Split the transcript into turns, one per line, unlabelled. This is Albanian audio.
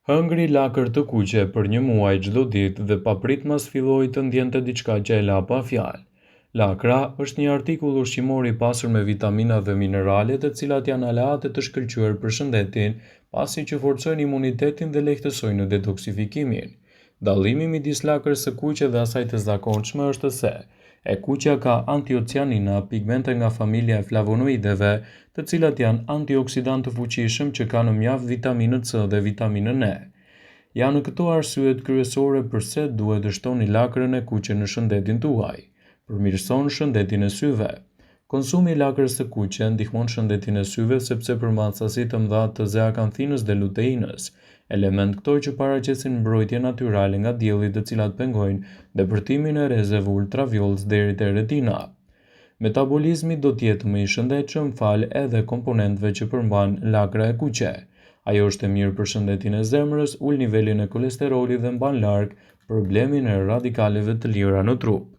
Hëngri lakër të kuqe për një muaj çdo ditë dhe papritmas filloi të ndjente diçka që e la pa fjalë. Lakra është një artikull ushqimor i pasur me vitamina dhe minerale të cilat janë aleate të shkëlqyer për shëndetin, pasi që forcojnë imunitetin dhe lehtësojnë detoksifikimin. Dallimi midis lakrës së kuqe dhe asaj të zakonshme është se e kuqja ka antocianina, pigmente nga familja e flavonoideve, të cilat janë antioksidantë të fuqishëm që kanë mjaft vitaminën C dhe vitaminën E. Janë këto arsyet kryesore pse duhet të shtoni lakrën e kuqe në shëndetin tuaj. Përmirëson shëndetin e syve. Konsumi i lakrës së kuqe ndihmon shëndetin e syve sepse përmban sasi të mëdha të zeakanthinës dhe luteinës, element këto që paraqesin mbrojtje natyrale nga dielli të cilat pengojnë depërtimin e rrezeve ultraviolet deri te retina. Metabolizmi do të jetë më i shëndetshëm fal edhe komponentëve që përmban lakra e kuqe. Ajo është e mirë për shëndetin e zemrës, ul nivelin e kolesterolit dhe mban larg problemin e radikaleve të lira në trup.